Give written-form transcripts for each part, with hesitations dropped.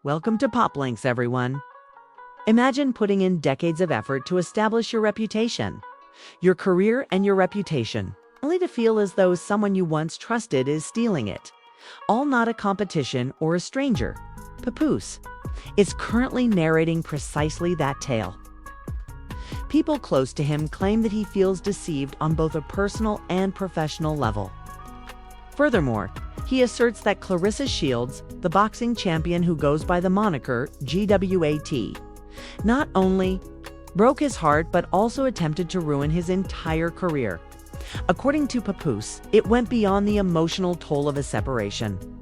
Welcome to Pop Links, everyone. Imagine putting in decades of effort to establish your reputation, your career and your reputation, only to feel as though someone you once trusted is stealing it. All not a competition or a stranger. Papoose is currently narrating precisely that tale. People close to him claim that he feels deceived on both a personal and professional level. Furthermore, he asserts that Claressa Shields, the boxing champion who goes by the moniker GWAT, not only broke his heart but also attempted to ruin his entire career. According to Papoose, it went beyond the emotional toll of a separation.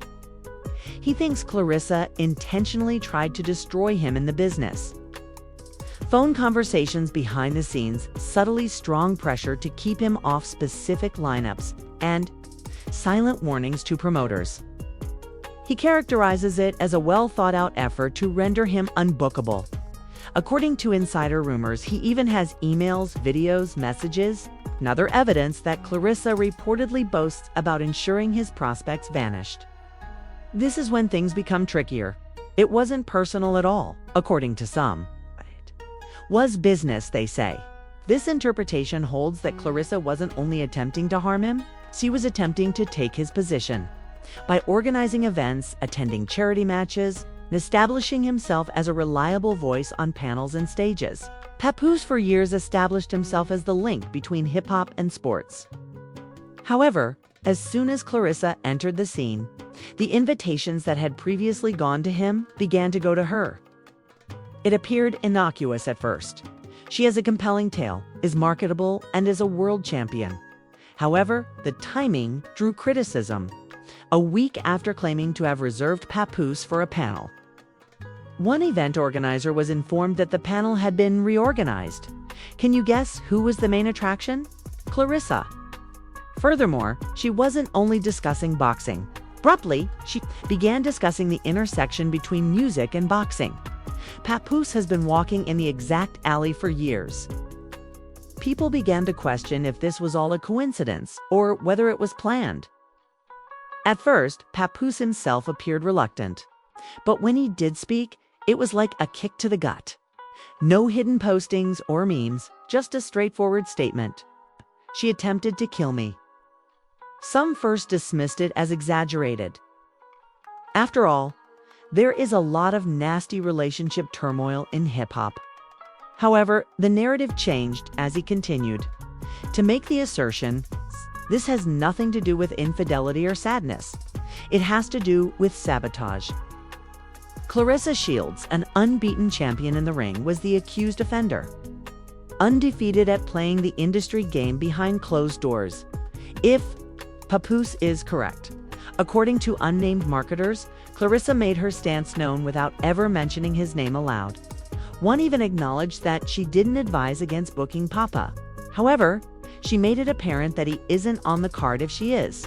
He thinks Claressa intentionally tried to destroy him in the business. Phone conversations behind the scenes, subtly strong pressure to keep him off specific lineups, and silent warnings to promoters. He characterizes it as a well-thought-out effort to render him unbookable. According to insider rumors, he even has emails, videos, messages, and other evidence that Claressa reportedly boasts about ensuring his prospects vanished. This is when things become trickier. It wasn't personal at all, according to some. It was business, they say. This interpretation holds that Claressa wasn't only attempting to harm him, she was attempting to take his position by organizing events, attending charity matches, and establishing himself as a reliable voice on panels and stages. Papoose for years established himself as the link between hip-hop and sports. However, as soon as Claressa entered the scene, the invitations that had previously gone to him began to go to her. It appeared innocuous at first. She has a compelling tale, is marketable, and is a world champion. However, the timing drew criticism, a week after claiming to have reserved Papoose for a panel. One event organizer was informed that the panel had been reorganized. Can you guess who was the main attraction? Claressa. Furthermore, she wasn't only discussing boxing. Abruptly, she began discussing the intersection between music and boxing. Papoose has been walking in the exact alley for years. People began to question if this was all a coincidence or whether it was planned. At first, Papoose himself appeared reluctant, but when he did speak, it was like a kick to the gut. No hidden postings or memes, just a straightforward statement. She attempted to kill me. Some first dismissed it as exaggerated. After all, there is a lot of nasty relationship turmoil in hip-hop. However, the narrative changed as he continued to make the assertion, this has nothing to do with infidelity or sadness. It has to do with sabotage. Claressa Shields, an unbeaten champion in the ring, was the accused offender, undefeated at playing the industry game behind closed doors. If Papoose is correct, according to unnamed marketers, Claressa made her stance known without ever mentioning his name aloud. One even acknowledged that she didn't advise against booking Papa. However, she made it apparent that he isn't on the card if she is.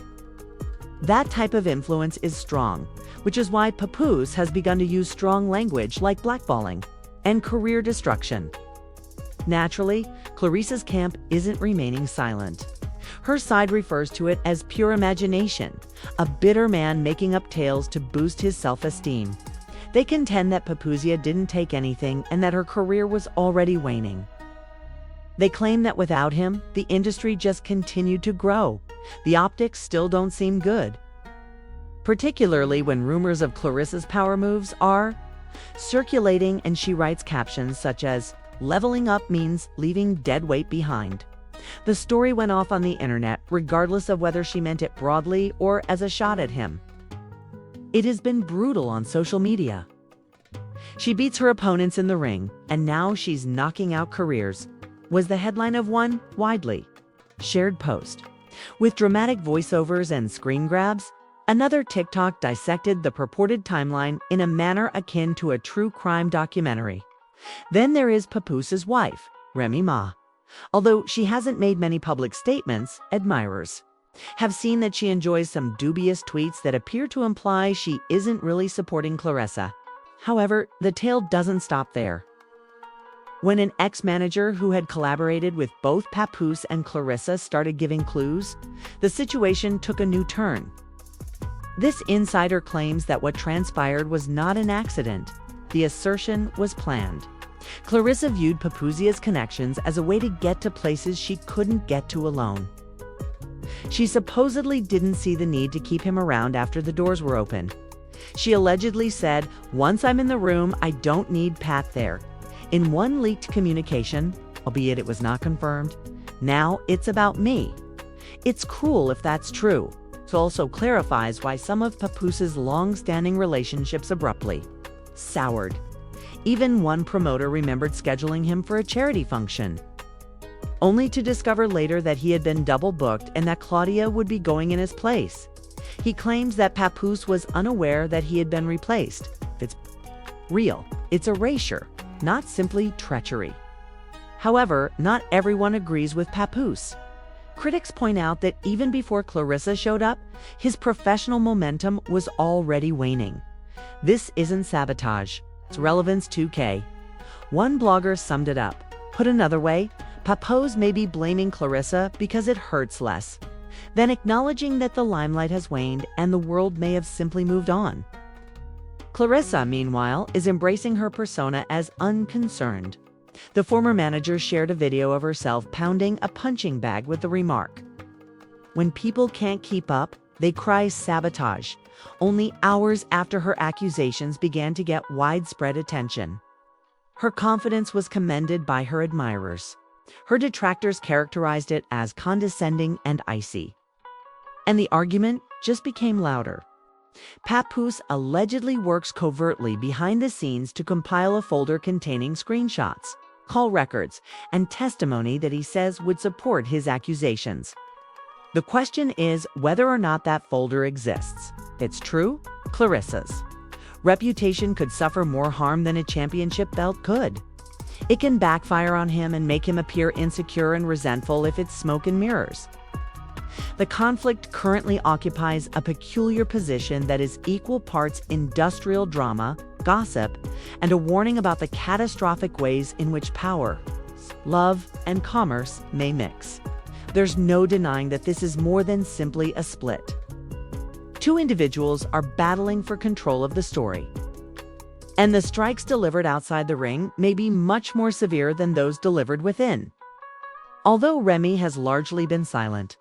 That type of influence is strong, which is why Papoose has begun to use strong language like blackballing and career destruction. Naturally, Claressa's camp isn't remaining silent. Her side refers to it as pure imagination, a bitter man making up tales to boost his self-esteem. They contend that Papoose didn't take anything and that her career was already waning. They claim that without him, the industry just continued to grow. The optics still don't seem good, particularly when rumors of Claressa's power moves are circulating, and she writes captions such as, "Leveling up means leaving dead weight behind." The story went off on the internet, regardless of whether she meant it broadly or as a shot at him. It has been brutal on social media. She beats her opponents in the ring, and now she's knocking out careers, was the headline of one widely shared post. With dramatic voiceovers and screen grabs, another TikTok dissected the purported timeline in a manner akin to a true crime documentary. Then there is Papoose's wife, Remy Ma. Although she hasn't made many public statements, admirers have seen that she enjoys some dubious tweets that appear to imply she isn't really supporting Claressa. However, the tale doesn't stop there. When an ex-manager who had collaborated with both Papoose and Claressa started giving clues, the situation took a new turn. This insider claims that what transpired was not an accident. The assertion was planned. Claressa viewed Papoose's connections as a way to get to places she couldn't get to alone. She supposedly didn't see the need to keep him around after the doors were open. She allegedly said, "Once I'm in the room, I don't need Pat there." In one leaked communication, albeit it was not confirmed, "Now it's about me." It's cruel if that's true. It also clarifies why some of Papoose's long-standing relationships abruptly soured. Even one promoter remembered scheduling him for a charity function, only to discover later that he had been double booked and that Claudia would be going in his place. He claims that Papoose was unaware that he had been replaced. It's real. It's erasure, not simply treachery. However, not everyone agrees with Papoose. Critics point out that even before Claressa showed up, his professional momentum was already waning. This isn't sabotage. It's relevance 2K. One blogger summed it up. Put another way, Papoose may be blaming Claressa because it hurts less, then acknowledging that the limelight has waned and the world may have simply moved on. Claressa, meanwhile, is embracing her persona as unconcerned. The former manager shared a video of herself pounding a punching bag with the remark, "When people can't keep up, they cry sabotage," only hours after her accusations began to get widespread attention. Her confidence was commended by her admirers. Her detractors characterized it as condescending and icy. And the argument just became louder. Papoose allegedly works covertly behind the scenes to compile a folder containing screenshots, call records, and testimony that he says would support his accusations. The question is whether or not that folder exists. It's true, Claressa's reputation could suffer more harm than a championship belt could. It can backfire on him and make him appear insecure and resentful if it's smoke and mirrors. The conflict currently occupies a peculiar position that is equal parts industrial drama, gossip, and a warning about the catastrophic ways in which power, love, and commerce may mix. There's no denying that this is more than simply a split. Two individuals are battling for control of the story, and the strikes delivered outside the ring may be much more severe than those delivered within. Although Remy has largely been silent,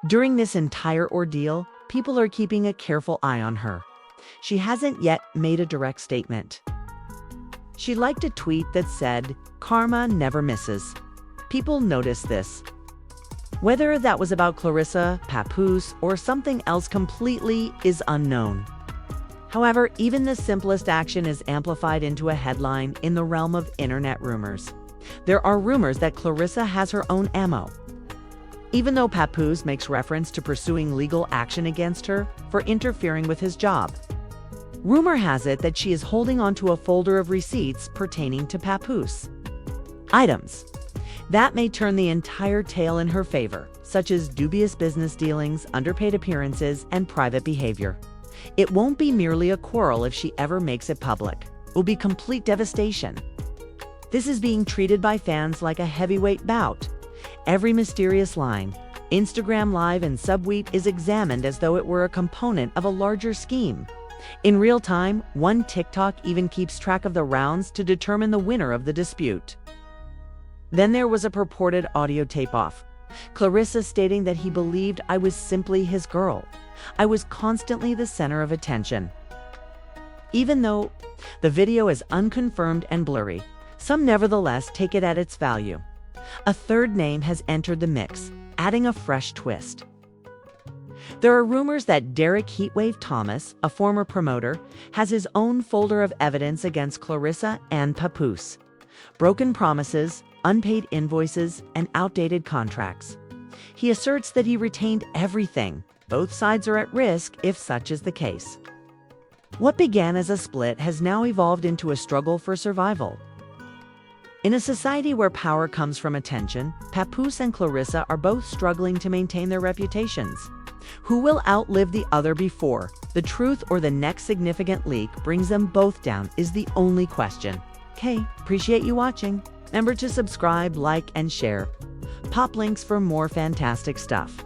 during this entire ordeal, people are keeping a careful eye on her. She hasn't yet made a direct statement. She liked a tweet that said, "Karma never misses." People noticed this. Whether that was about Claressa, Papoose, or something else completely is unknown. However, even the simplest action is amplified into a headline in the realm of internet rumors. There are rumors that Claressa has her own ammo, even though Papoose makes reference to pursuing legal action against her for interfering with his job. Rumor has it that she is holding onto a folder of receipts pertaining to Papoose. Items that may turn the entire tale in her favor, such as dubious business dealings, underpaid appearances, and private behavior. It won't be merely a quarrel if she ever makes it public. It will be complete devastation. This is being treated by fans like a heavyweight bout. Every mysterious line, Instagram Live, and subtweet is examined as though it were a component of a larger scheme. In real time, one TikTok even keeps track of the rounds to determine the winner of the dispute. Then there was a purported audio tape-off. Claressa stating that he believed I was simply his girl. I was constantly the center of attention. Even though the video is unconfirmed and blurry, some nevertheless take it at its value. A third name has entered the mix, adding a fresh twist. There are rumors that Derek Heatwave Thomas, a former promoter, has his own folder of evidence against Claressa and Papoose. Broken promises, unpaid invoices, and outdated contracts. He asserts that he retained everything. Both sides are at risk if such is the case. What began as a split has now evolved into a struggle for survival. In a society where power comes from attention, Papoose and Claressa are both struggling to maintain their reputations. Who will outlive the other before the truth or the next significant leak brings them both down is the only question. Okay, appreciate you watching. Remember to subscribe, like, and share. Pop links for more fantastic stuff.